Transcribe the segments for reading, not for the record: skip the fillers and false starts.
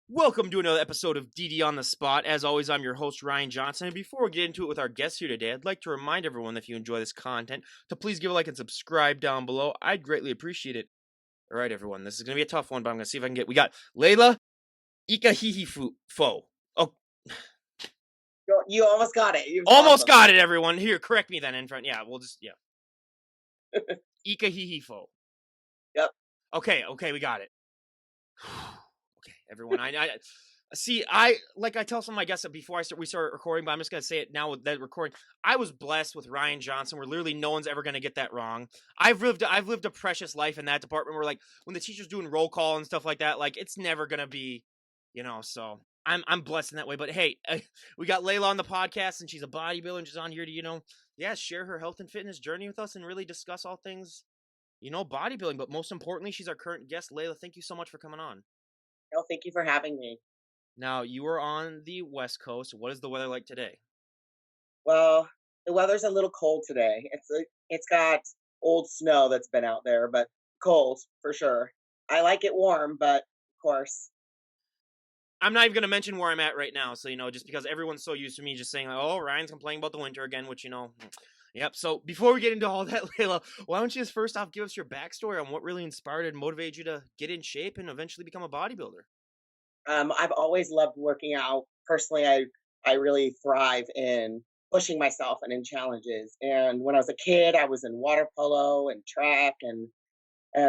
Welcome to another episode of DD on the Spot. As always, I'm your host, Ryan Johnson. And before we get into it with our guest here today, I'd like to remind everyone that if you enjoy this content, to please give a like and subscribe down below. I'd greatly appreciate it. All right, everyone, this is going to be a tough one, but I'm going to see if I can get. We got Layla Ikahihifo. Oh, You almost got it. It was almost awesome. got it, everyone. Here, correct me then in front. Yeah, we'll just, Ikahihifo. Yep. Okay, we got it. Okay, everyone. I see. I tell some of my guests that before we start recording, but I'm just gonna say it now with that recording. I was blessed with Ryan Johnson, where literally no one's ever gonna get that wrong. I've lived a precious life in that department, where like when the teacher's doing roll call and stuff like that, like it's never gonna be, So I'm blessed in that way. But hey, we got Layla on the podcast, and she's a bodybuilder, and she's on here to share her health and fitness journey with us, and really discuss all things bodybuilding. But most importantly, she's our current guest. Layla, thank you so much for coming on. No, thank you for having me. Now, you are on the West Coast. What is the weather like today? Well, the weather's a little cold today. It's got old snow that's been out there, but cold for sure. I like it warm, but of course. I'm not even going to mention where I'm at right now. So, just because everyone's so used to me just saying, like, oh, Ryan's complaining about the winter again, which, yep. So, before we get into all that, Layla, why don't you just first off give us your backstory on what really inspired and motivated you to get in shape and eventually become a bodybuilder? I've always loved working out. Personally, I really thrive in pushing myself and in challenges. And when I was a kid, I was in water polo and track and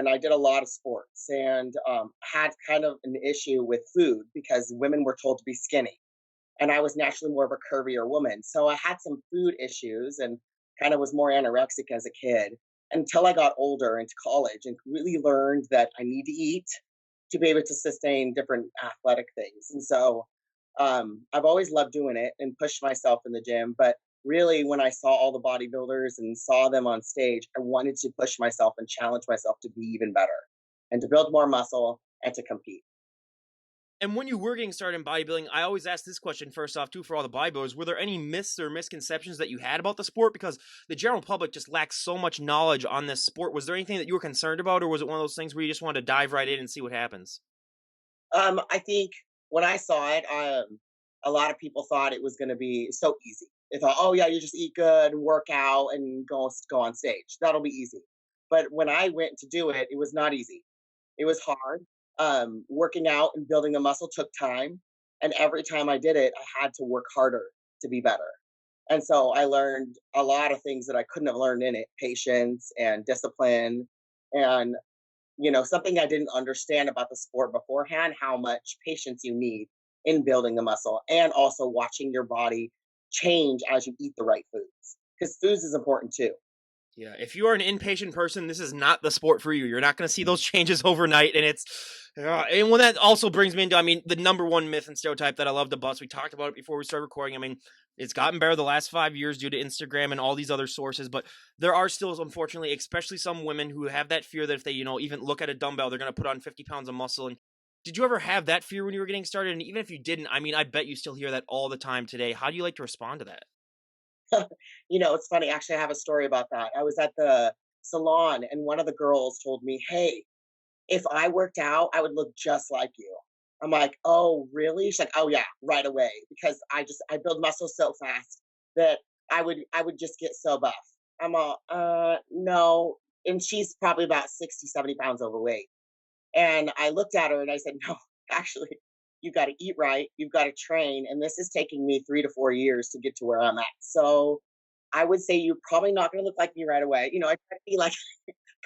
I did a lot of sports and had kind of an issue with food because women were told to be skinny. And I was naturally more of a curvier woman. So I had some food issues and kind of was more anorexic as a kid until I got older into college and really learned that I need to eat to be able to sustain different athletic things. And so I've always loved doing it and pushed myself in the gym. But really, when I saw all the bodybuilders and saw them on stage, I wanted to push myself and challenge myself to be even better and to build more muscle and to compete. And when you were getting started in bodybuilding, I always ask this question first off, too, for all the bodybuilders. Were there any myths or misconceptions that you had about the sport? Because the general public just lacks so much knowledge on this sport. Was there anything that you were concerned about, or was it one of those things where you just wanted to dive right in and see what happens? I think when I saw it, a lot of people thought it was going to be so easy. They thought, "Oh yeah, you just eat good, work out, and go on stage. That'll be easy." But when I went to do it, it was not easy. It was hard. Working out and building the muscle took time, and every time I did it, I had to work harder to be better. And so I learned a lot of things that I couldn't have learned in it: patience and discipline, and something I didn't understand about the sport beforehand, how much patience you need in building the muscle and also watching your body change as you eat the right foods. Because foods is important too. Yeah, if you are an impatient person, this is not the sport for you. You're not going to see those changes overnight, and and when that also brings me into, the number one myth and stereotype that I love to bust. We talked about it before we started recording. It's gotten better the last 5 years due to Instagram and all these other sources, but there are still, unfortunately, especially some women who have that fear that if they, even look at a dumbbell, they're going to put on 50 pounds of muscle. And did you ever have that fear when you were getting started? And even if you didn't, I bet you still hear that all the time today. How do you like to respond to that? It's funny. Actually, I have a story about that. I was at the salon and one of the girls told me, "Hey, if I worked out, I would look just like you." I'm like, "Oh, really?" She's like, "Oh yeah, right away." Because I build muscle so fast that I would just get so buff. I'm all, no. And she's probably about 60, 70 pounds overweight. And I looked at her and I said, "No, actually, you got to eat right. You've got to train. And this is taking me 3 to 4 years to get to where I'm at. So I would say you're probably not going to look like me right away." I try to be like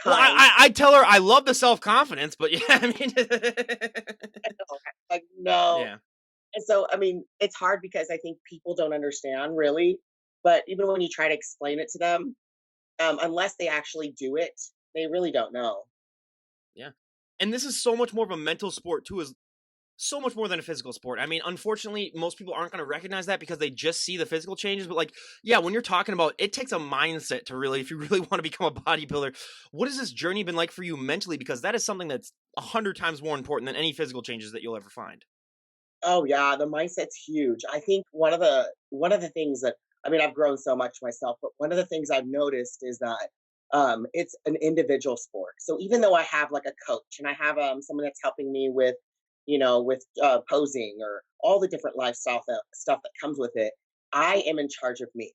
Well, kind. I tell her I love the self confidence, but yeah, Like, no. yeah, And so, I mean, it's hard because I think people don't understand really. But even when you try to explain it to them, unless they actually do it, they really don't know. yeah. And this is so much more of a mental sport too, is so much more than a physical sport. Unfortunately, most people aren't going to recognize that because they just see the physical changes. But like, yeah, when you're talking about, it takes a mindset to really, if you really want to become a bodybuilder, what has this journey been like for you mentally? Because that is something that's 100 times more important than any physical changes that you'll ever find. Oh yeah, the mindset's huge. I think one of the things that, I mean, I've grown so much myself, but one of the things I've noticed is that it's an individual sport. So even though I have like a coach and I have someone that's helping me with with posing or all the different lifestyle stuff that comes with it. I am in charge of me.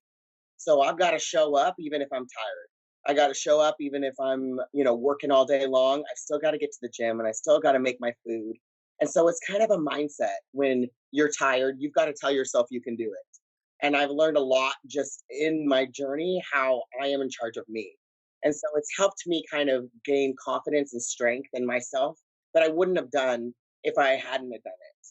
So I've got to show up even if I'm tired. I got to show up even if I'm, working all day long. I still got to get to the gym and I still got to make my food. And so it's kind of a mindset when you're tired, you've got to tell yourself you can do it. And I've learned a lot just in my journey how I am in charge of me. And so it's helped me kind of gain confidence and strength in myself that I wouldn't have done if I hadn't have done it.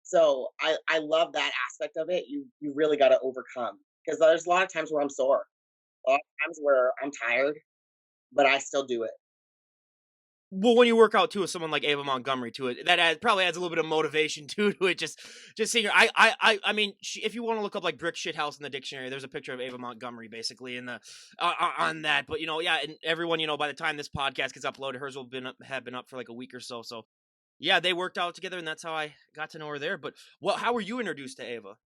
So I love that aspect of it. You really got to overcome because there's a lot of times where I'm sore, a lot of times where I'm tired, but I still do it. Well, when you work out too with someone like Ava Montgomery to it, that probably adds a little bit of motivation too to it. Just seeing her. I mean, if you want to look up like brick shit house in the dictionary, there's a picture of Ava Montgomery basically in the on that. But yeah, and everyone, by the time this podcast gets uploaded, hers will have been up for like a week or so. So yeah, they worked out together, and that's how I got to know her there. But how were you introduced to Ava?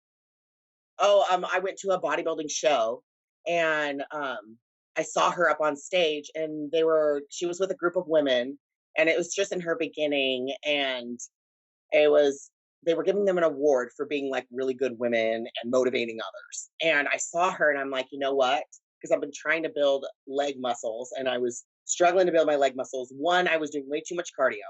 Oh, I went to a bodybuilding show and I saw her up on stage and she was with a group of women and it was just in her beginning and it was they were giving them an award for being like really good women and motivating others. And I saw her and I'm like, you know what? Because I've been trying to build leg muscles and I was struggling to build my leg muscles. One, I was doing way too much cardio.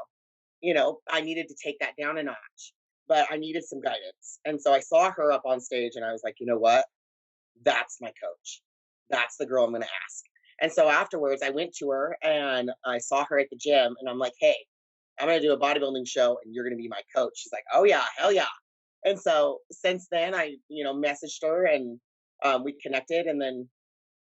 I needed to take that down a notch, but I needed some guidance. And so I saw her up on stage and I was like, you know what? That's my coach. That's the girl I'm going to ask. And so afterwards, I went to her and I saw her at the gym and I'm like, hey, I'm going to do a bodybuilding show and you're going to be my coach. She's like, oh, yeah, hell yeah. And so since then, I, messaged her and we connected. And then,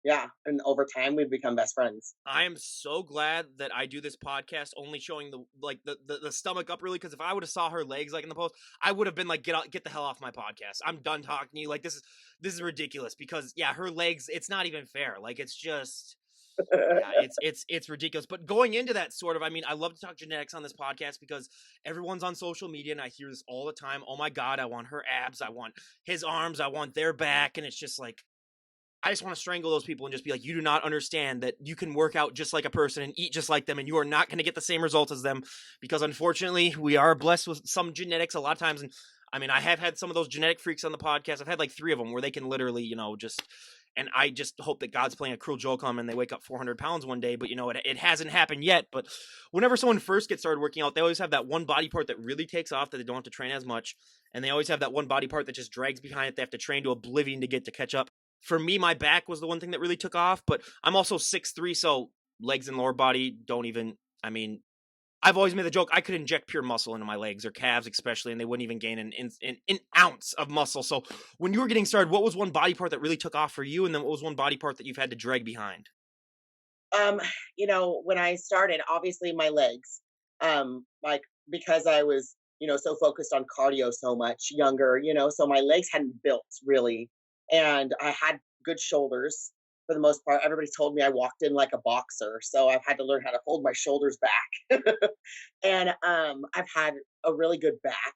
yeah, and over time, we've become best friends. I am so glad that I do this podcast only showing the stomach up really, because if I would have saw her legs like in the post, I would have been like, get the hell off my podcast. I'm done talking to you. Like this is ridiculous because yeah, her legs, it's not even fair. Like it's just yeah, it's ridiculous. But going into that sort of, I mean, I love to talk genetics on this podcast because everyone's on social media and I hear this all the time. Oh my God, I want her abs, I want his arms, I want their back, and it's just like I just want to strangle those people and just be like, you do not understand that you can work out just like a person and eat just like them, and you are not going to get the same results as them because unfortunately we are blessed with some genetics a lot of times. And I mean, I have had some of those genetic freaks on the podcast. I've had like 3 of them where they can literally, just, and I just hope that God's playing a cruel joke on them and they wake up 400 pounds one day, but it hasn't happened yet. But whenever someone first gets started working out, they always have that one body part that really takes off that they don't have to train as much. And they always have that one body part that just drags behind it. They have to train to oblivion to get to catch up. For me, my back was the one thing that really took off, but I'm also 6'3", so legs and lower body don't even, I mean, I've always made the joke, I could inject pure muscle into my legs or calves especially, and they wouldn't even gain an ounce of muscle. So when you were getting started, what was one body part that really took off for you? And then what was one body part that you've had to drag behind? Um, when I started, obviously my legs, like because I was, so focused on cardio so much younger, so my legs hadn't built really. And I had good shoulders for the most part. Everybody told me I walked in like a boxer. So I've had to learn how to hold my shoulders back. And I've had a really good back.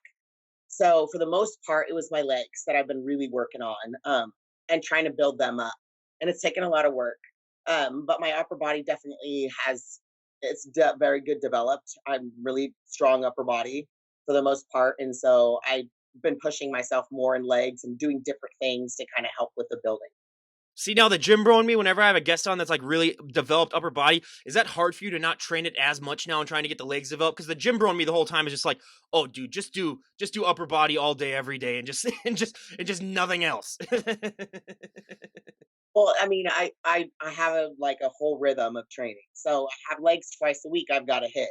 So for the most part, it was my legs that I've been really working on and trying to build them up. And it's taken a lot of work. But my upper body definitely very good developed. I'm really strong upper body for the most part. And so I've been pushing myself more in legs and doing different things to kind of help with the building. See, now the gym bro in me, whenever I have a guest on that's like really developed upper body, is that hard for you to not train it as much now and trying to get the legs developed? Because the gym bro in me the whole time is just like, oh, dude, just do upper body all day, every day, and just and just nothing else. Well, I mean, I have like a whole rhythm of training. So I have legs twice a week I've got to hit.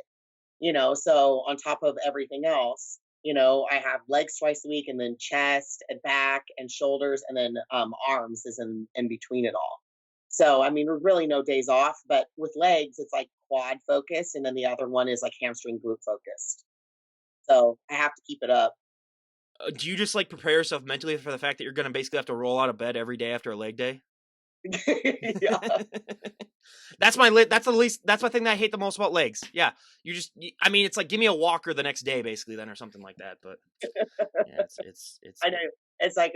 So on top of everything else, I have legs twice a week and then chest and back and shoulders and then arms is in between it all. So I mean, really no days off, but with legs it's like quad focused and then the other one is like hamstring glute focused. So I have to keep it up. Do you just like prepare yourself mentally for the fact that you're going to basically have to roll out of bed every day after a leg day? Yeah. That's the least, that's my thing that I hate the most about legs. Yeah. I mean, it's like, give me a walker the next day basically then or something like that. But yeah, it's I know. It's like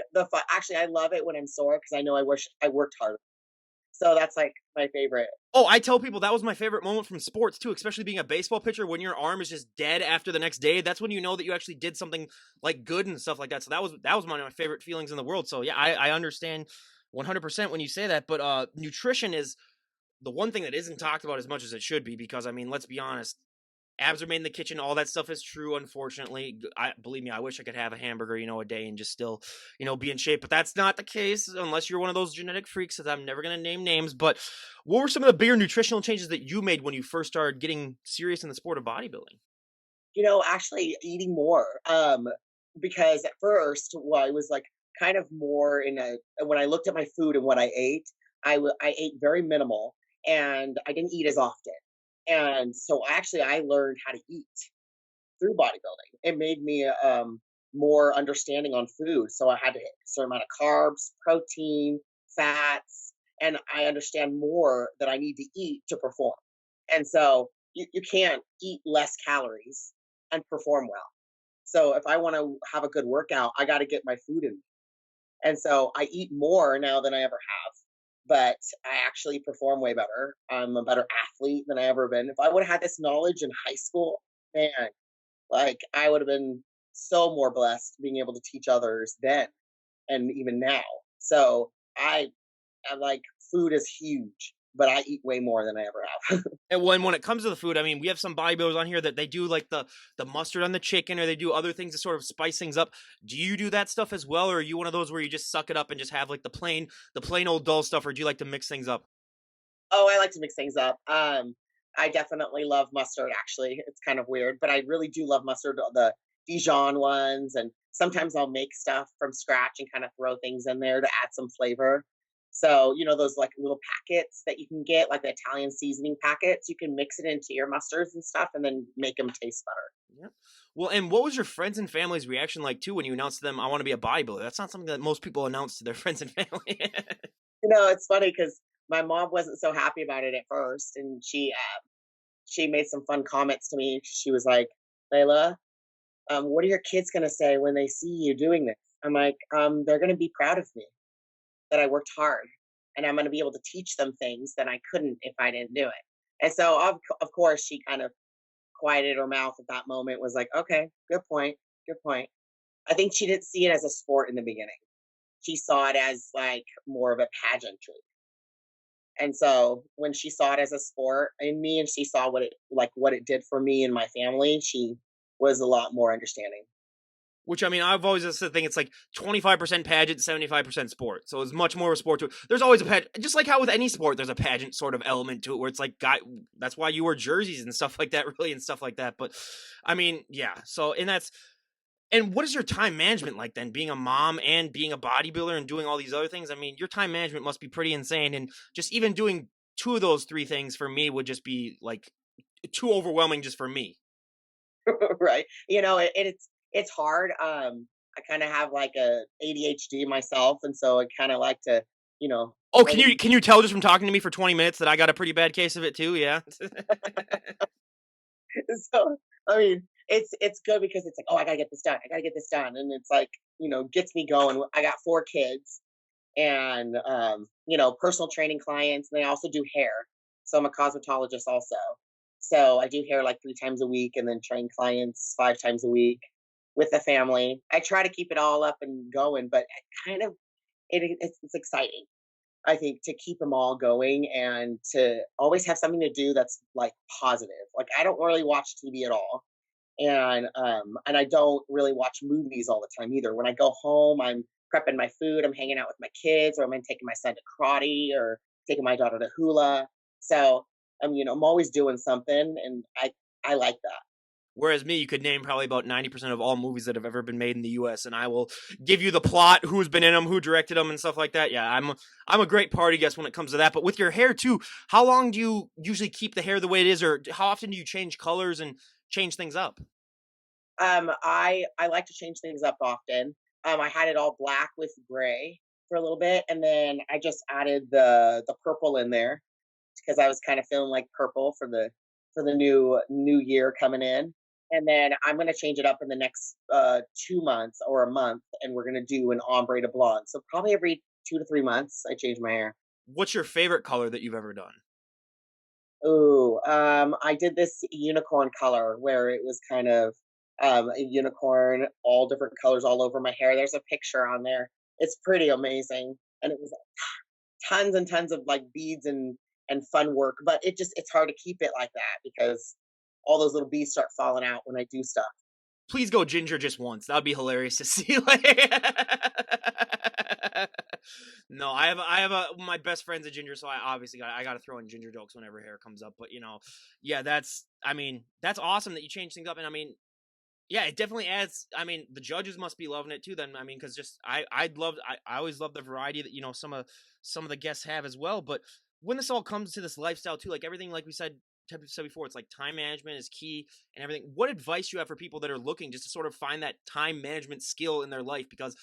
actually I love it when I'm sore because I know I wish I worked harder. So that's like my favorite. Oh, I tell people that was my favorite moment from sports too, especially being a baseball pitcher when your arm is just dead after the next day. That's when you know that you actually did something like good and stuff like that. So that was one of my favorite feelings in the world. So yeah, I understand 100% when you say that. But nutrition is the one thing that isn't talked about as much as it should be because I mean, let's be honest, abs are made in the kitchen. All that stuff is true. Unfortunately, I believe me. I wish I could have a hamburger, a day and just still, be in shape. But that's not the case unless you're one of those genetic freaks. That I'm never gonna name names. But what were some of the bigger nutritional changes that you made when you first started getting serious in the sport of bodybuilding? Actually eating more. Because at first, well, I was like kind of more in a when I looked at my food and what I ate, I ate very minimal and I didn't eat as often. And so actually I learned how to eat through bodybuilding. It made me more understanding on food. So I had to hit a certain amount of carbs, protein, fats, and I understand more that I need to eat to perform. And so you can't eat less calories and perform well. So if I want to have a good workout, I got to get my food in. And so I eat more now than I ever have, but I actually perform way better. I'm a better athlete than I ever been. If I would have had this knowledge in high school, man, like I would have been so more blessed being able to teach others then and even now. So I like food is huge, but I eat way more than I ever have. And when it comes to the food, I mean, we have some bodybuilders on here that they do like the mustard on the chicken, or they do other things to sort of spice things up. Do you do that stuff as well, or are you one of those where you just suck it up and just have like the plain old dull stuff, or do you like to mix things up? Oh, I like to mix things up. I definitely love mustard. Actually, it's kind of weird, but I really do love mustard. The Dijon ones, and sometimes I'll make stuff from scratch and kind of throw things in there to add some flavor. So those like little packets that you can get, like the Italian seasoning packets. You can mix it into your mustards and stuff, and then make them taste better. Yeah. Well, and what was your friends and family's reaction like too when you announced to them, "I want to be a bodybuilder"? That's not something that most people announce to their friends and family. It's funny because my mom wasn't so happy about it at first, and she made some fun comments to me. She was like, "Layla, what are your kids going to say when they see you doing this?" I'm like, they're going to be proud of me that I worked hard, and I'm going to be able to teach them things that I couldn't if I didn't do it. And so, of course, she kind of quieted her mouth at that moment, was like, okay, good point. Good point. I think she didn't see it as a sport in the beginning. She saw it as like more of a pageantry. And so when she saw it as a sport in me and she saw what it did for me and my family, she was a lot more understanding. Which I mean, I've always just think it's like 25% pageant, 75% sport. So it's much more of a sport to it. There's always a pageant, just like how with any sport, there's a pageant sort of element to it, where it's like, guy, that's why you wear jerseys and stuff like that, really, and stuff like that. But I mean, yeah. So and what is your time management like then? Being a mom and being a bodybuilder and doing all these other things. I mean, your time management must be pretty insane. And just even doing two of those three things for me would just be like too overwhelming just for me. Right. It's hard. I kind of have like a ADHD myself, and so I kind of like to, you know, Oh, can only you can you tell just from talking to me for 20 minutes that I got a pretty bad case of it too? Yeah. so I mean, it's good because it's like, oh, I gotta get this done. I gotta get this done, and it's like, gets me going. I got 4 kids, and personal training clients, and I also do hair. So I'm a cosmetologist also. So I do hair like 3 times a week, and then train clients 5 times a week with the family. I try to keep it all up and going, but kind of it's exciting. I think to keep them all going and to always have something to do that's like positive. Like I don't really watch TV at all, and I don't really watch movies all the time either. When I go home, I'm prepping my food, I'm hanging out with my kids, or I'm taking my son to karate or taking my daughter to hula. So I'm always doing something, and I like that. Whereas me, you could name probably about 90% of all movies that have ever been made in the US, and I will give you the plot, who's been in them, who directed them, and stuff like that. Yeah, I'm a great party guest when it comes to that. But with your hair too, how long do you usually keep the hair the way it is, or how often do you change colors and change things up? I like to change things up often. I had it all black with gray for a little bit, and then I just added the purple in there because I was kind of feeling like purple for the new year coming in. And then I'm gonna change it up in the next 2 months or a month, and we're gonna do an ombre to blonde. So probably every 2 to 3 months, I change my hair. What's your favorite color that you've ever done? Ooh, I did this unicorn color where it was kind of a unicorn, all different colors all over my hair. There's a picture on there. It's pretty amazing, and it was tons and tons of like beads and fun work. But it's hard to keep it like that because all those little beads start falling out when I do stuff. Please go ginger just once. That would be hilarious to see. Like, no, my best friend's a ginger, so I got to throw in ginger jokes whenever hair comes up. But yeah, I mean, that's awesome that you change things up, and I mean, yeah, it definitely adds. I mean, the judges must be loving it too. Then, I mean, because just I always love the variety that some of the guests have as well. But when this all comes to this lifestyle too, like everything, like we said before, it's like time management is key and everything. What advice you have for people that are looking just to sort of find that time management skill in their life? Because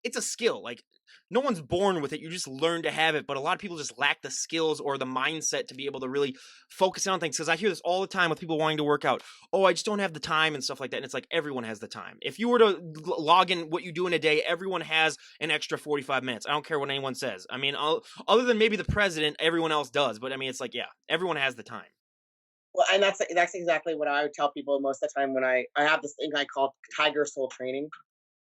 it's a skill. Like no one's born with it. You just learn to have it. But a lot of people just lack the skills or the mindset to be able to really focus on things. Because I hear this all the time with people wanting to work out. Oh, I just don't have the time and stuff like that. And it's like everyone has the time. If you were to log in what you do in a day, everyone has an extra 45 minutes. I don't care what anyone says. I mean, other than maybe the president, everyone else does. But I mean, it's like, yeah, everyone has the time. Well, and that's exactly what I would tell people most of the time when I have this thing I call Tiger Soul Training.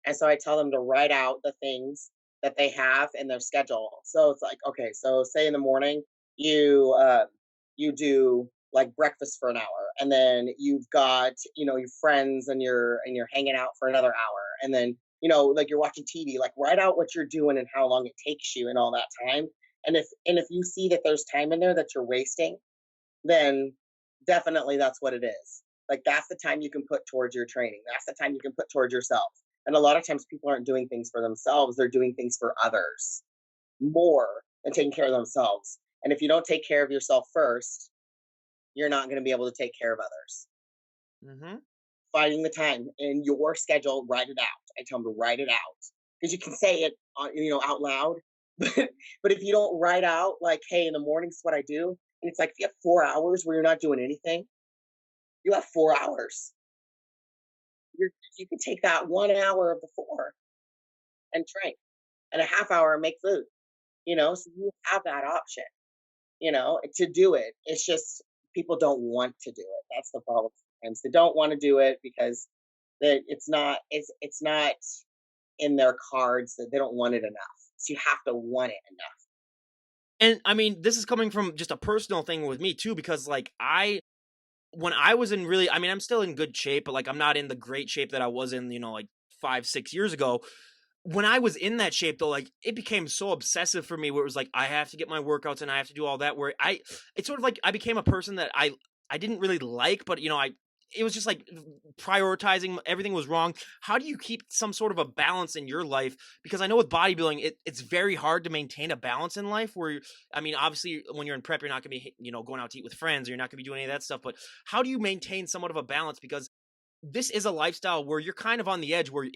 And so I tell them to write out the things that they have in their schedule. So it's like, okay, so say in the morning you you do like breakfast for an hour, and then you've got your friends and you're hanging out for another hour, and then like you're watching TV. Like write out what you're doing and how long it takes you and all that time. And if you see that there's time in there that you're wasting, then definitely that's what it is. Like that's the time you can put towards your training. That's the time you can put towards yourself. And a lot of times people aren't doing things for themselves, they're doing things for others more than taking care of themselves. And if you don't take care of yourself first, you're not going to be able to take care of others. Hmm. Finding the time in your schedule, write it out. I tell them to write it out because you can say it, out loud. But if you don't write out, like, hey, in the morning's what I do, and it's like if you have 4 hours where you're not doing anything, you have 4 hours. You can take that 1 hour of the four and train, and a half hour and make food. So you have that option. To do it. It's just people don't want to do it. That's the problem. Sometimes they don't want to do it because it's not in their cards that they don't want it enough. So you have to want it enough. And I mean, this is coming from just a personal thing with me too, because like when I was in really, I mean, I'm still in good shape, but like I'm not in the great shape that I was in, like 5, 6 years ago. When I was in that shape though, like it became so obsessive for me where it was like I have to get my workouts and I have to do all that where it's sort of like I became a person that I didn't really like, but it was just like prioritizing everything was wrong. How do you keep some sort of a balance in your life? Because I know with bodybuilding, it's very hard to maintain a balance in life where I mean, obviously when you're in prep, you're not gonna be, going out to eat with friends, or you're not gonna be doing any of that stuff. But how do you maintain somewhat of a balance? Because this is a lifestyle where you're kind of on the edge where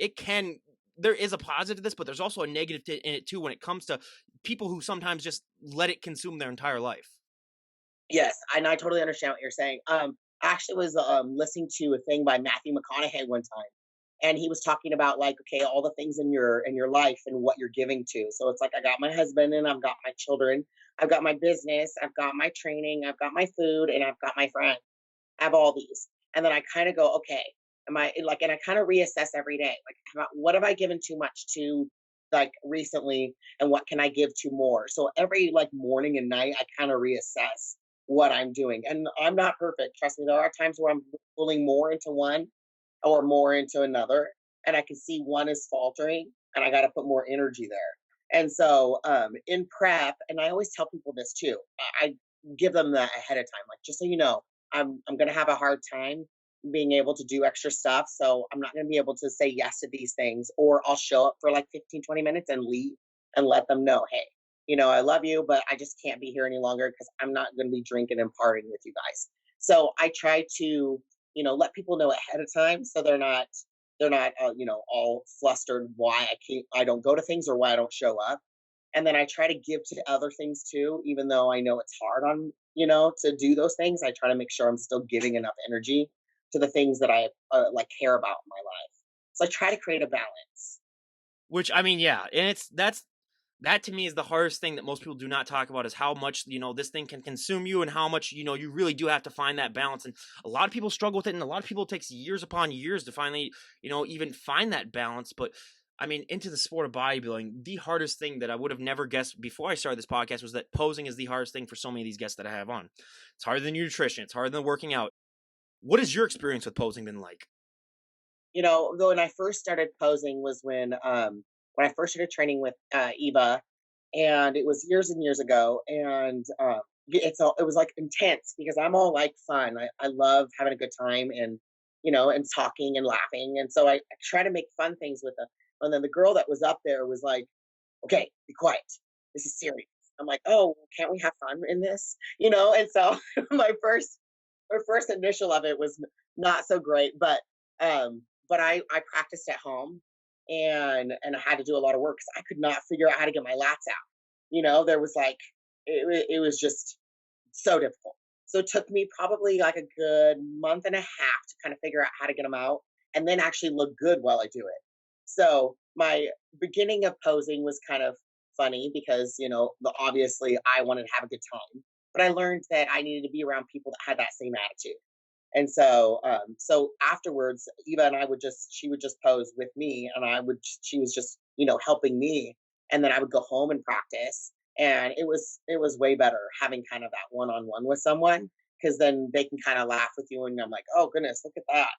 there is a positive to this, but there's also a negative in it too when it comes to people who sometimes just let it consume their entire life. Yes, and I totally understand what you're saying. I actually was listening to a thing by Matthew McConaughey one time, and he was talking about like, okay, all the things in your life and what you're giving to. So it's like I got my husband and I've got my children, I've got my business, I've got my training, I've got my food, and I've got my friends. I have all these, and then I kind of go, okay, am I like, and I kind of reassess every day, like, what have I given too much to, like recently, and what can I give to more? So every like morning and night, I kind of reassess what I'm doing, and I'm not perfect. Trust me, there are times where I'm pulling more into one or more into another, and I can see one is faltering, and I got to put more energy there. And so, in prep, and I always tell people this too. I give them that ahead of time, like just so you know, I'm gonna have a hard time being able to do extra stuff. So I'm not gonna be able to say yes to these things, or I'll show up for like 15, 20 minutes and leave and let them know, hey, I love you, but I just can't be here any longer because I'm not gonna be drinking and partying with you guys. So I try to, let people know ahead of time so they're not all flustered why I don't go to things or why I don't show up. And then I try to give to other things too, even though I know it's hard on to do those things. I try to make sure I'm still giving enough energy to the things that I like care about in my life. So I try to create a balance. Which I mean, yeah, and That to me is the hardest thing that most people do not talk about is how much, this thing can consume you and how much, you really do have to find that balance. And a lot of people struggle with it. And a lot of people it takes years upon years to finally, even find that balance. But I mean, into the sport of bodybuilding, the hardest thing that I would have never guessed before I started this podcast was that posing is the hardest thing for so many of these guests that I have on. It's harder than nutrition. It's harder than working out. What has your experience with posing been like? Though when I first started posing was when I first started training with Eva, and it was years and years ago, and it was like intense because I'm all like fun. I love having a good time and and talking and laughing, and so I try to make fun things with them. And then the girl that was up there was like, "Okay, be quiet. This is serious." I'm like, "Oh, can't we have fun in this?" And so my first initial of it was not so great, but I practiced at home, and I had to do a lot of work because I could not figure out how to get my lats out. There was like it was just so difficult. So it took me probably like a good month and a half to kind of figure out how to get them out and then actually look good while I do it. So my beginning of posing was kind of funny because, obviously I wanted to have a good time, but I learned that I needed to be around people that had that same attitude. And so afterwards, Eva and I she would just pose with me, and she was just, helping me, and then I would go home and practice, and it was way better having kind of that one on one with someone because then they can kind of laugh with you, and I'm like, oh goodness, look at that,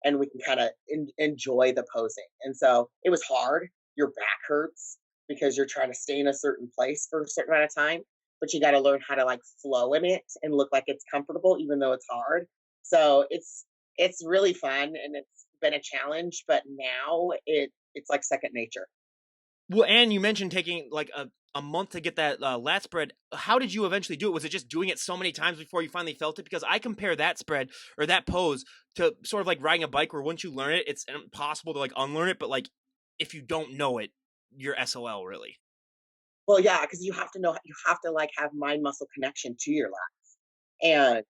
and we can kind of enjoy the posing. And so it was hard. Your back hurts because you're trying to stay in a certain place for a certain amount of time, but you got to learn how to like flow in it and look like it's comfortable, even though it's hard. So it's really fun and it's been a challenge, but now it's like second nature. Well, and you mentioned taking like a month to get that lat spread. How did you eventually do it? Was it just doing it so many times before you finally felt it? Because I compare that spread or that pose to sort of like riding a bike, where once you learn it, it's impossible to like unlearn it. But like if you don't know it, you're SOL really. Well, yeah, because you have to like have mind muscle connection to your lats.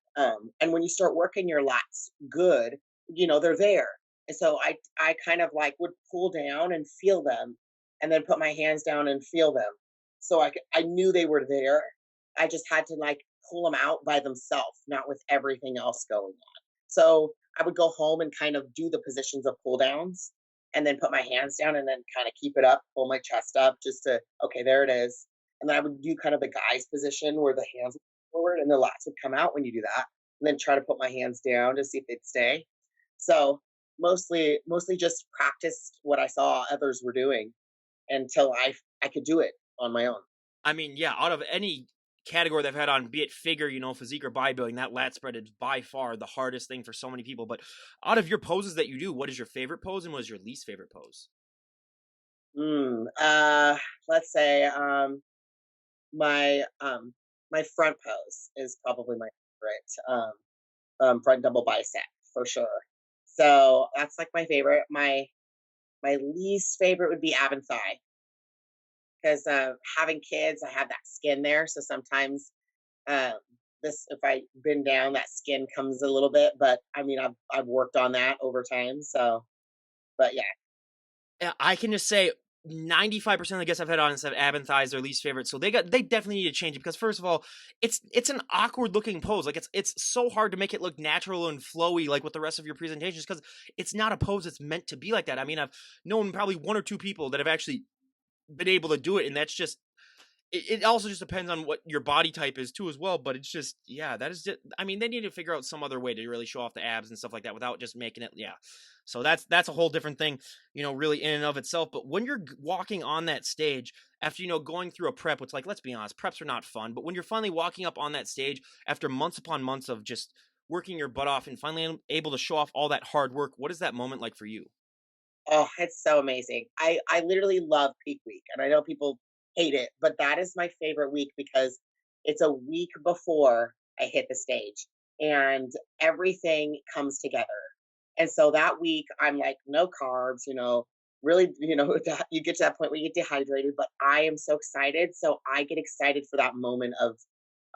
And when you start working your lats good, they're there. And so I kind of like would pull down and feel them and then put my hands down and feel them. So I knew they were there. I just had to like pull them out by themselves, not with everything else going on. So I would go home and kind of do the positions of pull downs and then put my hands down and then kind of keep it up, pull my chest up just to, okay, there it is. And then I would do kind of the guy's position where the hands would forward and the lats would come out when you do that. And then try to put my hands down to see if they'd stay. So mostly just practiced what I saw others were doing until I could do it on my own. I mean, yeah, out of any category they've had on, be it figure, physique or bodybuilding, that lat spread is by far the hardest thing for so many people. But out of your poses that you do, what is your favorite pose and what is your least favorite pose? Mm, let's say my my front pose is probably my favorite. Front double bicep for sure. So that's like my favorite. My least favorite would be ab and thigh because having kids, I have that skin there. So sometimes um, this, if I bend down, that skin comes a little bit. But I mean, I've worked on that over time. So, but yeah. Yeah, I can just say 95% of the guests I've had on have ab and thighs their least favorite. So they definitely need to change it because first of all, it's an awkward looking pose. Like it's so hard to make it look natural and flowy like with the rest of your presentations because it's not a pose that's meant to be like that. I mean, I've known probably one or two people that have actually been able to do it, and that's just it also just depends on what your body type is too as well, but it's just yeah, that is just I mean, they need to figure out some other way to really show off the abs and stuff like that without just making it yeah. So that's a whole different thing, really in and of itself. But when you're walking on that stage after going through a prep, which like let's be honest, preps are not fun, but when you're finally walking up on that stage after months upon months of just working your butt off and finally able to show off all that hard work, what is that moment like for you? Oh, it's so amazing. I literally love peak week, and I know people hate it, but that is my favorite week because it's a week before I hit the stage and everything comes together. And so that week I'm like no carbs, really, you get to that point where you get dehydrated, but I am so excited. So I get excited for that moment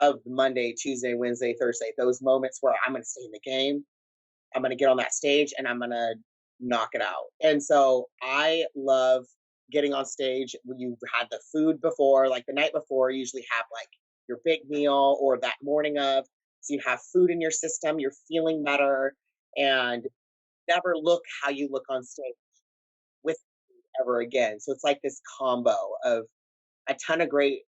of Monday, Tuesday, Wednesday, Thursday, those moments where I'm going to stay in the game. I'm going to get on that stage and I'm going to knock it out. And so I love getting on stage when you've had the food before, like the night before, you usually have like your big meal or that morning of. So you have food in your system, you're feeling better, and never look how you look on stage with food ever again. So it's like this combo of a ton of great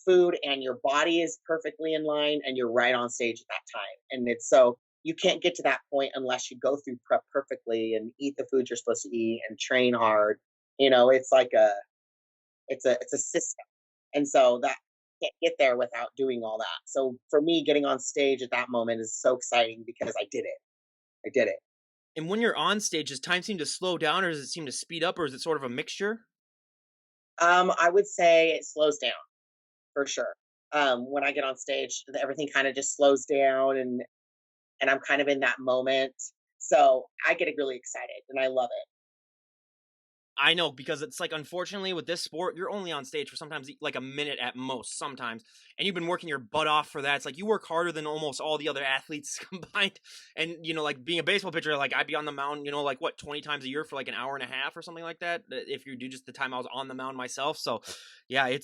food and your body is perfectly in line and you're right on stage at that time. And it's so you can't get to that point unless you go through prep perfectly and eat the food you're supposed to eat and train hard. It's like it's a system. And so that can't get there without doing all that. So for me, getting on stage at that moment is so exciting because I did it. I did it. And when you're on stage, does time seem to slow down or does it seem to speed up or is it sort of a mixture? I would say it slows down for sure. When I get on stage, everything kind of just slows down and I'm kind of in that moment. So I get really excited and I love it. I know because it's like unfortunately with this sport, you're only on stage for sometimes like a minute at most sometimes. And you've been working your butt off for that. It's like you work harder than almost all the other athletes combined. And like being a baseball pitcher, like I'd be on the mound, like what, 20 times a year for like an hour and a half or something like that. If you do just the time I was on the mound myself. So yeah,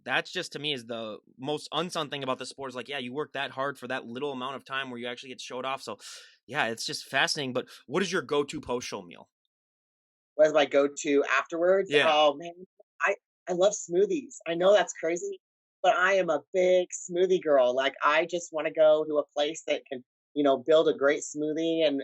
that's just to me is the most unsung thing about the sport is like, yeah, you work that hard for that little amount of time where you actually get showed off. So yeah, it's just fascinating. But what is your go-to post-show meal? Was my go-to afterwards. Yeah. Oh man, I I love smoothies. I know that's crazy, but I am a big smoothie girl. Like I just want to go to a place that can, build a great smoothie and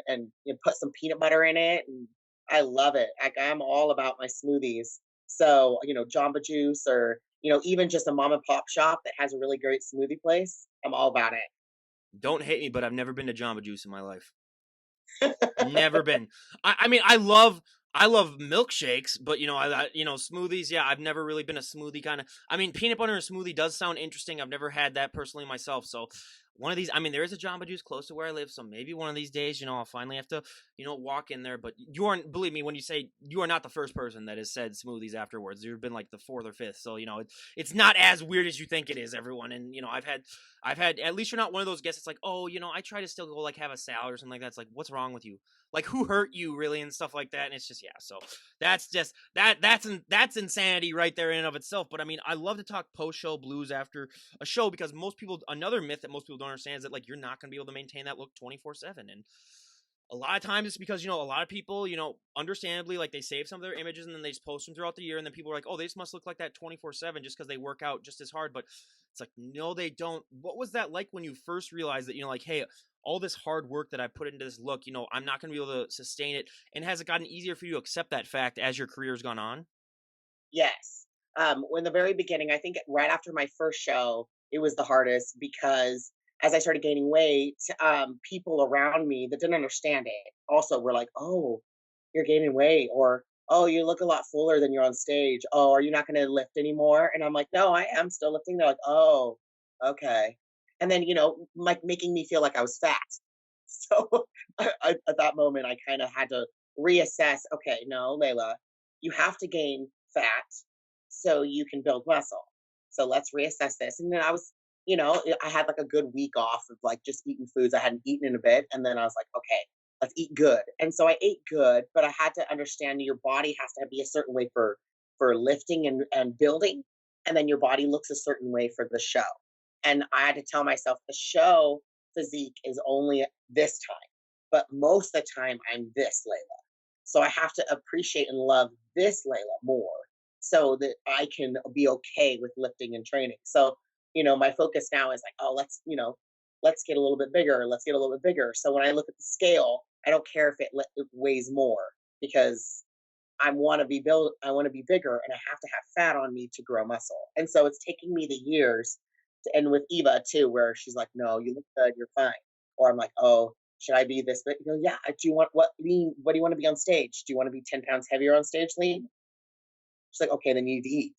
put some peanut butter in it, and I love it. Like I'm all about my smoothies. So Jamba Juice or even just a mom and pop shop that has a really great smoothie place. I'm all about Don't hate me, but I've never been to Jamba Juice in my life. it. Never been. I mean, I love milkshakes, but smoothies. Yeah, I've never really been a smoothie kind of. I mean, peanut butter and smoothie does sound interesting. I've never had that personally myself. So one of these. I mean, there is a Jamba Juice close to where I live, so maybe one of these days, I'll finally have to, walk in there. But you aren't. Believe me when you say you are not the first person that has said smoothies afterwards. You've been like the fourth or fifth. So it's not as weird as you think it is, everyone. And I've had. At least you're not one of those guests. It's like, oh, I try to still go like have a salad or something like that. It's like, what's wrong with you? Like who hurt you really and stuff like that. And it's just yeah. So that's just that's insanity right there in and of itself. But I mean, I love to talk post show blues after a show because most people another myth that most people don't understand is that like you're not going to be able to maintain that look 24/7 and a lot of times it's because a lot of people understandably like they save some of their images and then they just post them throughout the year and then people are like, oh, they just must look like that 24/7 just because they work out just as hard. But it's like, no, they don't. What was that like when you first realized that like, hey, all this hard work that I put into this look, I'm not going to be able to sustain it? And has it gotten easier for you to accept that fact as your career's gone on? Yes. In the very beginning, I think right after my first show, it was the hardest because as I started gaining weight, people around me that didn't understand it also were like, "Oh, you're gaining weight," or "Oh, you look a lot fuller than you're on stage." "Oh, are you not going to lift anymore?" And I'm like, "No, I am still lifting." They're like, "Oh, okay." And then like making me feel like I was fat. So at that moment, I kind of had to reassess. Okay, no, Layla, you have to gain fat so you can build muscle. So let's reassess this. And then I had like a good week off of like just eating foods I hadn't eaten in a bit. And then I was like, okay, let's eat good. And so I ate good, but I had to understand your body has to be a certain way for lifting and building. And then your body looks a certain way for the show. And I had to tell myself the show physique is only this time, but most of the time I'm this Layla. So I have to appreciate and love this Layla more so that I can be okay with lifting and training. So, my focus now is like, oh, let's get a little bit bigger. Let's get a little bit bigger. So when I look at the scale, I don't care if it weighs more because I want to be bigger and I have to have fat on me to grow muscle. And so it's taking me the years and with Eva too, where she's like, no, you look good, you're fine. Or I'm like, oh, should I be this? But yeah, do you want what lean? What do you want to be on stage? Do you want to be 10 pounds heavier on stage lean? She's like, okay, then you need to eat.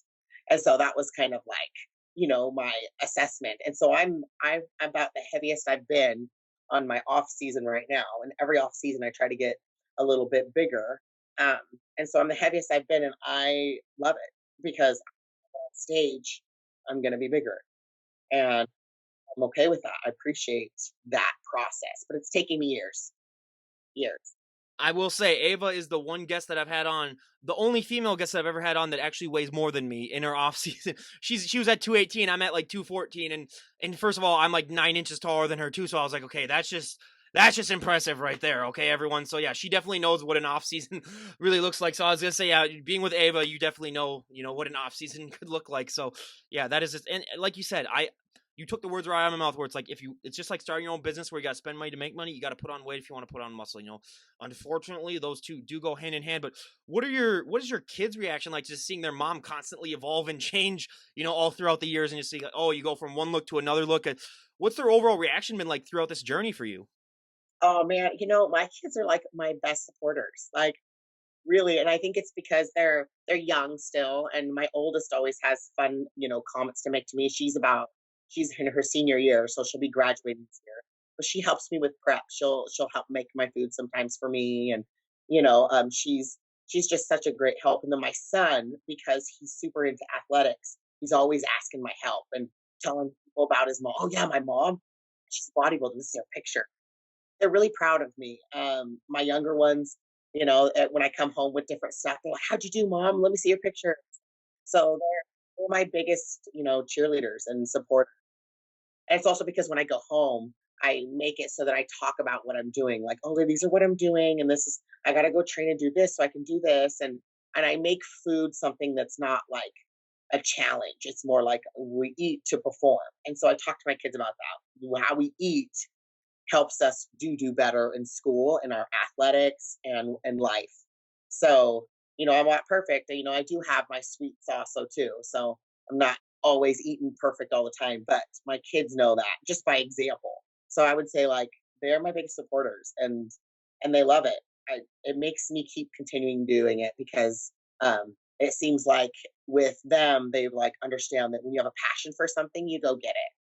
And so that was kind of like, my assessment. And so I'm about the heaviest I've been on my off season right now. And every off season I try to get a little bit bigger. Um, and so I'm the heaviest I've been and I love it because on stage I'm gonna be bigger. And I'm okay with that. I appreciate that process. But it's taking me years. Years. I will say Ava is the one guest that I've had on, the only female guest I've ever had on that actually weighs more than me in her off season. She was at 218, I'm at like 214, and first of all, I'm like 9 inches taller than her too, so I was like, okay, that's just impressive right there, okay, everyone. So yeah, she definitely knows what an off season really looks like. So I was gonna say, yeah, being with Ava, you definitely know, what an off season could look like. So yeah, that is just, and like you said, you took the words right out of my mouth. Where it's like, it's just like starting your own business where you got to spend money to make money. You got to put on weight if you want to put on muscle. Unfortunately, those two do go hand in hand. But what is your kids' reaction like, just seeing their mom constantly evolve and change? All throughout the years, and you see, like, oh, you go from one look to another look. What's their overall reaction been like throughout this journey for you? Oh man, my kids are like my best supporters. Like really, and I think it's because they're young still, and my oldest always has fun, comments to make to me. She's in her senior year, so she'll be graduating this year. But she helps me with prep. She'll help make my food sometimes for me, and she's just such a great help. And then my son, because he's super into athletics, he's always asking my help and telling people about his mom. Oh yeah, my mom, she's a bodybuilder. This is her picture. They're really proud of me. My younger ones, when I come home with different stuff, they're like, "How'd you do, mom? Let me see your picture." So they're my biggest, cheerleaders and support. And it's also because when I go home, I make it so that I talk about what I'm doing. Like, oh, these are what I'm doing, and this is I gotta go train and do this so I can do this. And I make food something that's not like a challenge. It's more like we eat to perform. And so I talk to my kids about that. How we eat helps us do better in school and our athletics and life. So, I'm not perfect. I do have my sweets also too. So I'm not always eating perfect all the time, but my kids know that just by example. So I would say like they're my biggest supporters and they love it. It makes me keep continuing doing it because it seems like with them they like understand that when you have a passion for something, you go get it.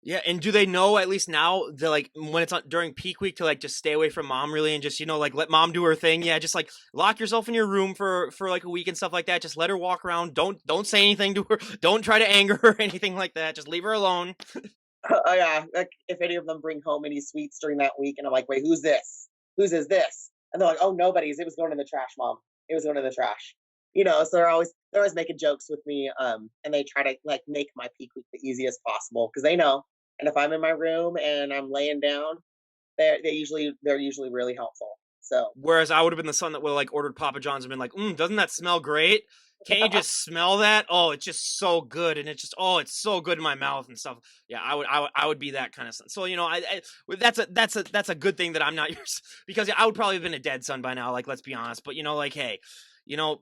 Yeah, and do they know at least now that, like, when it's during peak week, to like just stay away from mom really and just like let mom do her thing? Yeah, just like lock yourself in your room for like a week and stuff like that. Just let her walk around. Don't say anything to her. Don't try to anger her or anything like that. Just leave her alone. Oh yeah, like if any of them bring home any sweets during that week, and I'm like, wait, who's this? Whose is this? And they're like, oh, nobody's. It was going in the trash, mom. It was going in the trash. So they're always making jokes with me, and they try to like make my peak week the easiest possible because they know. And if I'm in my room and I'm laying down, they're usually really helpful. So Whereas I would have been the son that would have like ordered Papa John's and been like, doesn't that smell great? Can't you just smell that? Oh, it's just so good, and it's so good in my mouth and stuff. Yeah, I would be that kind of son. So that's a good thing that I'm not yours, because I would probably have been a dead son by now. Like, let's be honest. But like, hey,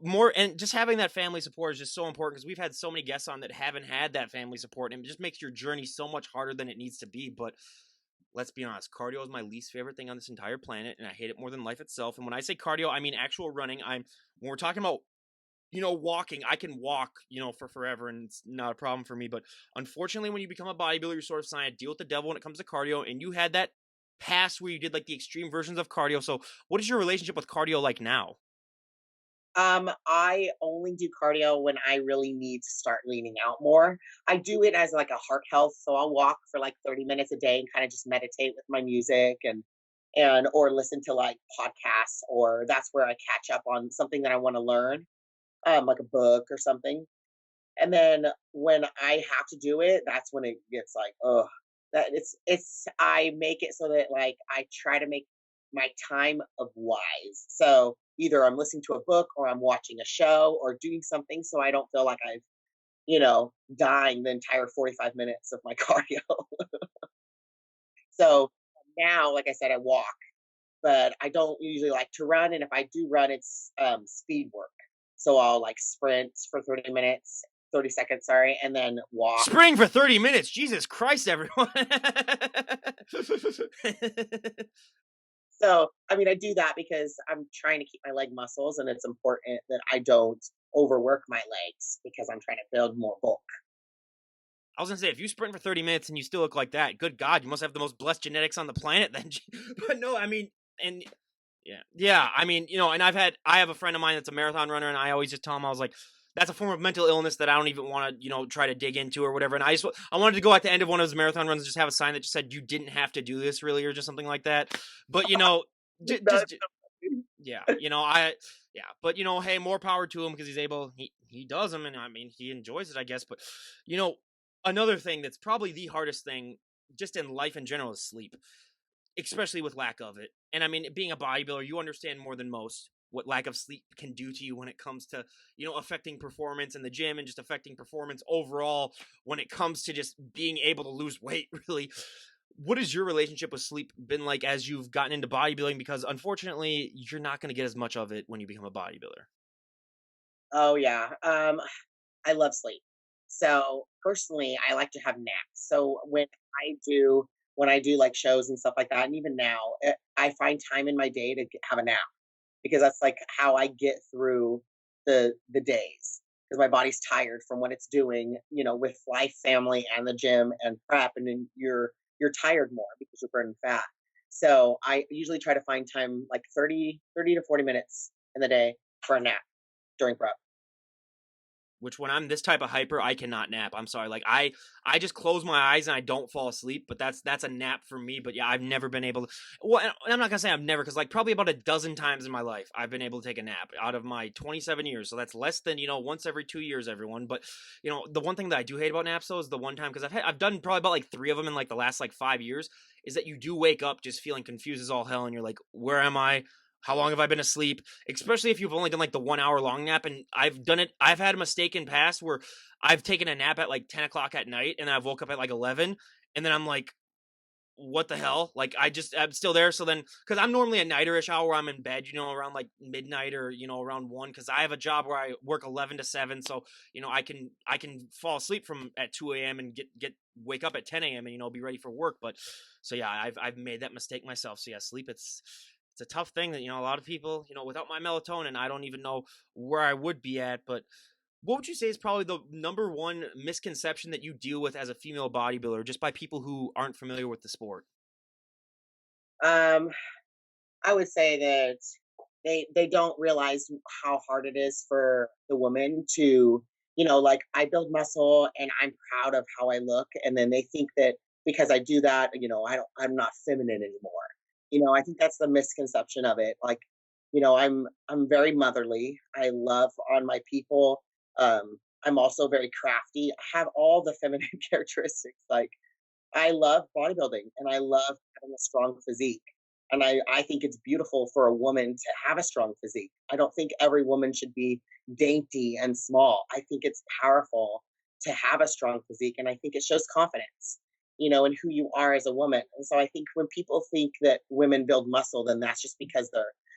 more, and just having that family support is just so important, because we've had so many guests on that haven't had that family support, and it just makes your journey so much harder than it needs to be. But let's be honest, cardio is my least favorite thing on this entire planet, and I hate it more than life itself. And when I say cardio, I mean actual running. When we're talking about walking, I can walk, for forever, and it's not a problem for me. But unfortunately, when you become a bodybuilder, you're sort of signed to deal with the devil when it comes to cardio. And you had that past where you did like the extreme versions of cardio. So what is your relationship with cardio like now? I only do cardio when I really need to start leaning out more. I do it as like a heart health, so I'll walk for like 30 minutes a day and kind of just meditate with my music and or listen to like podcasts, or that's where I catch up on something that I want to learn, like a book or something. And then when I have to do it, that's when it gets like, oh, that it's I make it so that like I try to make my time of wise. So either I'm listening to a book or I'm watching a show or doing something so I don't feel like I've, dying the entire 45 minutes of my cardio. So now, like I said, I walk, but I don't usually like to run. And if I do run, it's speed work. So I'll like sprint for 30 minutes, 30 seconds, sorry, and then walk. Spring for 30 minutes. Jesus Christ, everyone. So, I mean, I do that because I'm trying to keep my leg muscles, and it's important that I don't overwork my legs because I'm trying to build more bulk. I was gonna say, if you sprint for 30 minutes and you still look like that, good God, you must have the most blessed genetics on the planet then. But no, I mean, and yeah, I mean, and I have a friend of mine that's a marathon runner, and I always just tell him, I was like, that's a form of mental illness that I don't even want to, try to dig into or whatever. And I wanted to go at the end of one of his marathon runs and just have a sign that just said, you didn't have to do this really, or just something like that. But just That's so funny. yeah, yeah, but hey, more power to him because he's able. He does them, and I mean, he enjoys it, I guess. But you know, another thing that's probably the hardest thing just in life in general is sleep, especially with lack of it. And I mean, being a bodybuilder, you understand more than most what lack of sleep can do to you when it comes to affecting performance in the gym and just affecting performance overall when it comes to just being able to lose weight. Really, what has your relationship with sleep been like as you've gotten into bodybuilding? Because unfortunately, you're not going to get as much of it when you become a bodybuilder. Oh yeah. I love sleep. So personally, I like to have naps. So when I do like shows and stuff like that, and even now, I find time in my day to have a nap because that's like how I get through the days because my body's tired from what it's doing, with life, family, and the gym and prep, and then you're tired more because you're burning fat. So I usually try to find time like 30 to 40 minutes in the day for a nap during prep. Which when I'm this type of hyper, I cannot nap. I'm sorry. Like I just close my eyes and I don't fall asleep, but that's a nap for me. But yeah, I've never been able to. Well, and I'm not gonna say I've never, because like probably about a dozen times in my life, I've been able to take a nap out of my 27 years. So that's less than once every 2 years, everyone. But the one thing that I do hate about naps though is the one time, because I've done probably about like three of them in like the last like 5 years, is that you do wake up just feeling confused as all hell, and you're like, where am I? How long have I been asleep? Especially if you've only done like the 1 hour long nap. And I've done it. I've had a mistake in past where I've taken a nap at like 10 o'clock at night and then I've woke up at like 11. And then I'm like, what the hell? Like I'm still there. So then, because I'm normally a nighterish hour, I'm in bed, around like midnight or around 1, because I have a job where I work 11 to 7. So I can fall asleep from at 2 a.m. and get wake up at 10 a.m. and be ready for work. But so yeah, I've made that mistake myself. So yeah, sleep, it's a tough thing that a lot of people, without my melatonin, I don't even know where I would be at. But what would you say is probably the number one misconception that you deal with as a female bodybuilder, just by people who aren't familiar with the sport? Um, I would say that they don't realize how hard it is for the woman to, like I build muscle and I'm proud of how I look, and then they think that because I do that, I'm not feminine anymore. I think that's the misconception of it. Like, I'm very motherly. I love on my people. I'm also very crafty. I have all the feminine characteristics. Like I love bodybuilding and I love having a strong physique. And I think it's beautiful for a woman to have a strong physique. I don't think every woman should be dainty and small. I think it's powerful to have a strong physique. And I think it shows confidence, in who you are as a woman. And so I think when people think that women build muscle, then that's just because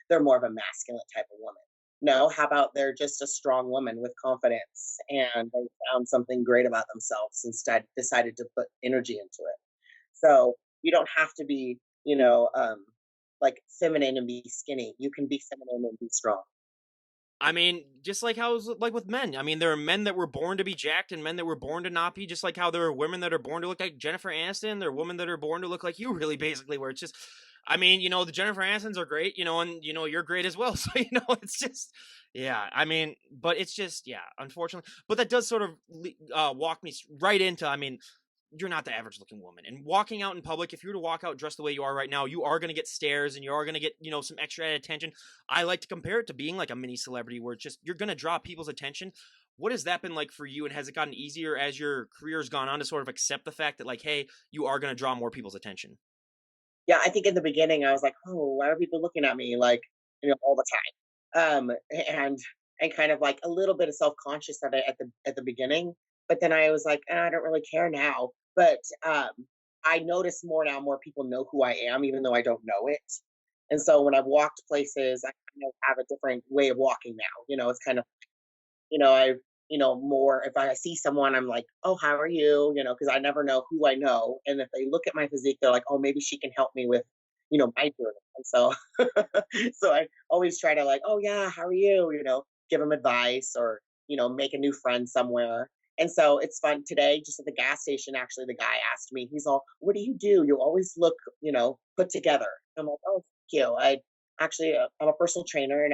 they're more of a masculine type of woman. No, how about they're just a strong woman with confidence and they found something great about themselves, instead decided to put energy into it. So you don't have to be, like feminine and be skinny. You can be feminine and be strong. I mean, just like how it's like with men. I mean, there are men that were born to be jacked and men that were born to not be, just like how there are women that are born to look like Jennifer Aniston. There are women that are born to look like you, really, basically, where it's just, I mean, the Jennifer Anistons are great, and, you're great as well. So, it's just, yeah, I mean, but it's just, yeah, unfortunately. But that does sort of walk me right into, I mean, you're not the average looking woman. And walking out in public, if you were to walk out dressed the way you are right now, you are going to get stares and you are going to get, some extra added attention. I like to compare it to being like a mini celebrity where it's just, you're going to draw people's attention. What has that been like for you? And has it gotten easier as your career's gone on to sort of accept the fact that, like, hey, you are going to draw more people's attention? Yeah, I think in the beginning I was like, oh, why are people looking at me like, all the time? And kind of like a little bit of self-conscious of it at the beginning. But then I was like, I don't really care now. But I notice more now, more people know who I am, even though I don't know it. And so when I've walked places, I kind of have a different way of walking now. It's kind of, I, more if I see someone, I'm like, oh, how are you? Because I never know who I know. And if they look at my physique, they're like, oh, maybe she can help me with, my journey. And so, so I always try to like, oh yeah, how are you? Give them advice or, make a new friend somewhere. And so it's fun today, just at the gas station. Actually, the guy asked me, he's all, what do you do? You always look, put together. I'm like, oh, thank you. I'm a personal trainer and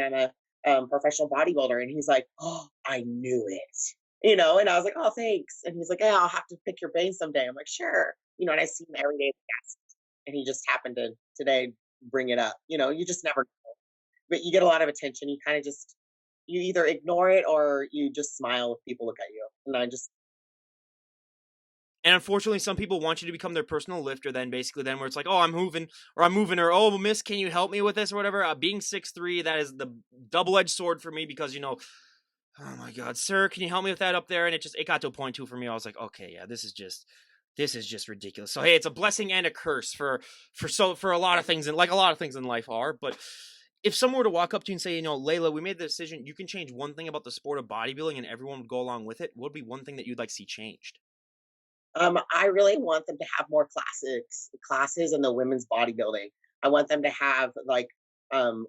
I'm a professional bodybuilder. And he's like, oh, I knew it. And I was like, oh, thanks. And he's like, yeah, I'll have to pick your brain someday. I'm like, sure. And I see him every day at the gas station. And he just happened to today bring it up. You just never, but you get a lot of attention. You kind of just, you either ignore it or you just smile if people look at you. And I just, And unfortunately, some people want you to become their personal lifter. Then basically, then where it's like, oh, I'm moving, or I'm moving, or oh, Miss, can you help me with this or whatever? Being 6'3", that is the double-edged sword for me because oh my God, sir, can you help me with that up there? And it got to a point too for me. I was like, okay, yeah, this is just ridiculous. So hey, it's a blessing and a curse for a lot of things, and like a lot of things in life are. But if someone were to walk up to you and say, Layla, we made the decision, you can change one thing about the sport of bodybuilding, and everyone would go along with it. What would be one thing that you'd like to see changed? I really want them to have more classes in the women's bodybuilding. I want them to have like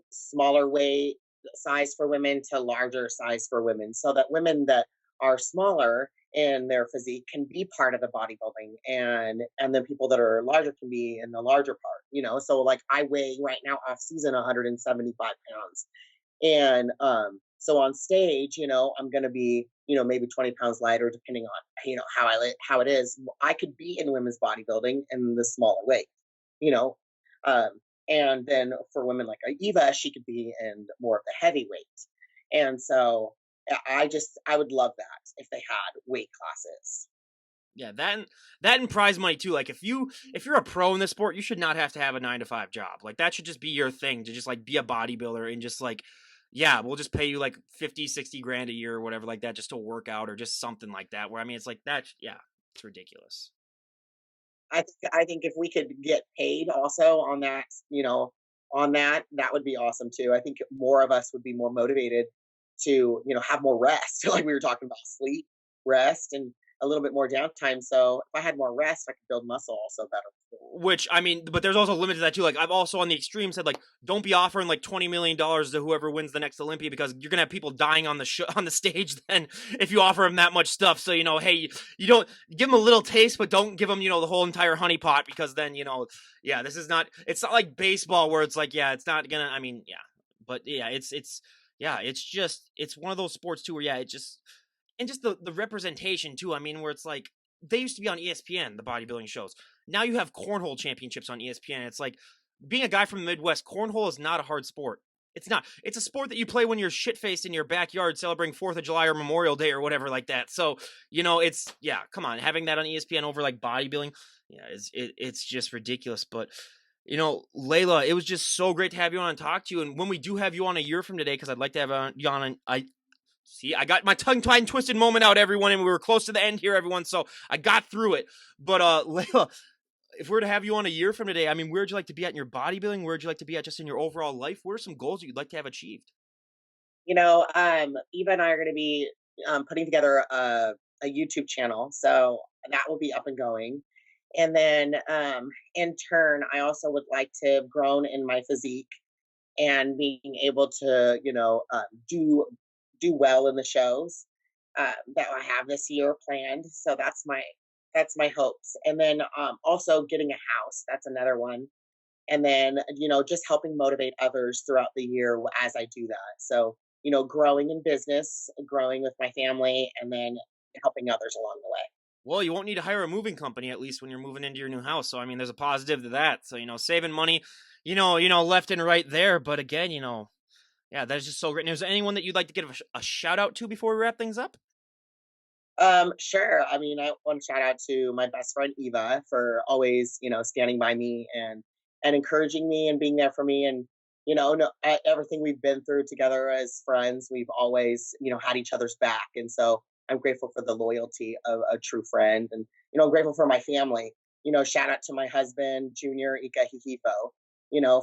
smaller weight size for women to larger size for women, so that women that are smaller in their physique can be part of the bodybuilding, and then people that are larger can be in the larger part. So like I weigh right now off season 175 pounds, and so on stage, I'm going to be, maybe 20 pounds lighter, depending on, how it is. I could be in women's bodybuilding in the smaller weight, you know. Um, and then for women like Eva, she could be in more of the heavyweight. And so I would love that if they had weight classes. Yeah, that and prize money too. Like if you're a pro in this sport, you should not have to have a 9 to 5 job. Like that should just be your thing to just like be a bodybuilder and just like, yeah, we'll just pay you like 50, 60 grand a year or whatever like that just to work out or just something like that. Where I mean it's like that, yeah, it's ridiculous. I think if we could get paid also on that, that would be awesome too. I think more of us would be more motivated to, have more rest, like we were talking about sleep, rest, and a little bit more downtime. So if I had more rest, I could build muscle also better. Which I mean, but there's also a limit to that too. Like I've also on the extreme said, like, don't be offering like $20 million to whoever wins the next Olympia because you're gonna have people dying on the on the stage. Then if you offer them that much stuff, so hey, you don't give them a little taste, but don't give them the whole entire honey pot because then yeah, this is not. It's not like baseball where it's like yeah, it's not gonna. I mean yeah, but yeah, it's yeah, it's one of those sports too where yeah, it just and just the representation too. I mean, where it's like they used to be on ESPN, the bodybuilding shows. Now you have cornhole championships on ESPN. It's like being a guy from the Midwest. Cornhole is not a hard sport. It's not. It's a sport that you play when you're shit faced in your backyard celebrating 4th of July or Memorial Day or whatever like that. So it's yeah. Come on, having that on ESPN over like bodybuilding, yeah, it's just ridiculous. But Layla, it was just so great to have you on and talk to you. And when we do have you on a year from today, because I'd like to have you on, I see, I got my tongue tied and twisted moment out, everyone, and we were close to the end here, everyone. So I got through it. But Layla, if we were to have you on a year from today, I mean, where'd you like to be at in your bodybuilding? Where'd you like to be at just in your overall life? What are some goals that you'd like to have achieved? Eva and I are going to be putting together a YouTube channel, so that will be up and going. And then, in turn, I also would like to have grown in my physique and being able to, do well in the shows that I have this year planned. So that's my hopes. And then also getting a house. That's another one. And then just helping motivate others throughout the year as I do that. So growing in business, growing with my family, and then helping others along the way. Well, you won't need to hire a moving company at least when you're moving into your new house. So I mean, there's a positive to that. So saving money, left and right there. But again, yeah, that's just so great. And is there anyone that you'd like to give a shout out to before we wrap things up? Sure. I mean, I want to shout out to my best friend Eva for always, standing by me and encouraging me and being there for me. And no, everything we've been through together as friends, we've always, had each other's back. And so I'm grateful for the loyalty of a true friend, and I'm grateful for my family. Shout out to my husband, Junior Ikahihifo.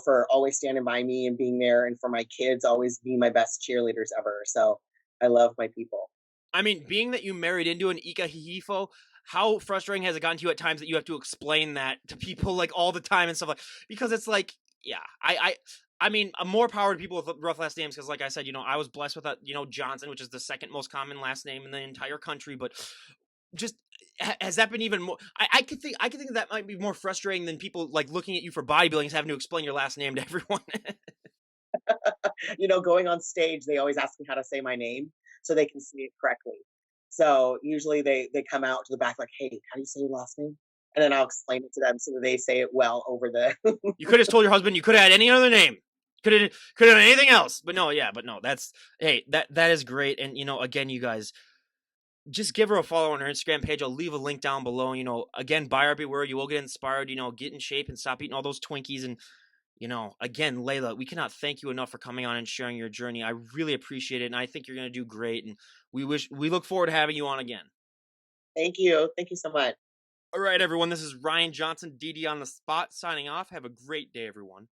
For always standing by me and being there, and for my kids, always being my best cheerleaders ever. So I love my people. I mean, being that you married into an Ikahihifo, how frustrating has it gotten to you at times that you have to explain that to people like all the time and stuff like because it's like, yeah, I mean, more power to people with rough last names because, like I said, I was blessed with that, Johnson, which is the second most common last name in the entire country. But just has that been even more? I could think that might be more frustrating than people like looking at you for bodybuilding, is having to explain your last name to everyone. Going on stage, they always ask me how to say my name so they can say it correctly. So usually they come out to the back like, "Hey, how do you say your last name?" and then I'll explain it to them so that they say it well over the You could have told your husband you could have had any other name. Could have done anything else. But no, yeah, but no, that's hey, that is great. And again, you guys just give her a follow on her Instagram page. I'll leave a link down below. Again, buyer beware. You will get inspired. Get in shape and stop eating all those Twinkies. And again, Layla, we cannot thank you enough for coming on and sharing your journey. I really appreciate it, and I think you're gonna do great. And we look forward to having you on again. Thank you. Thank you so much. All right, everyone. This is Ryan Johnson, DD on the spot, signing off. Have a great day, everyone.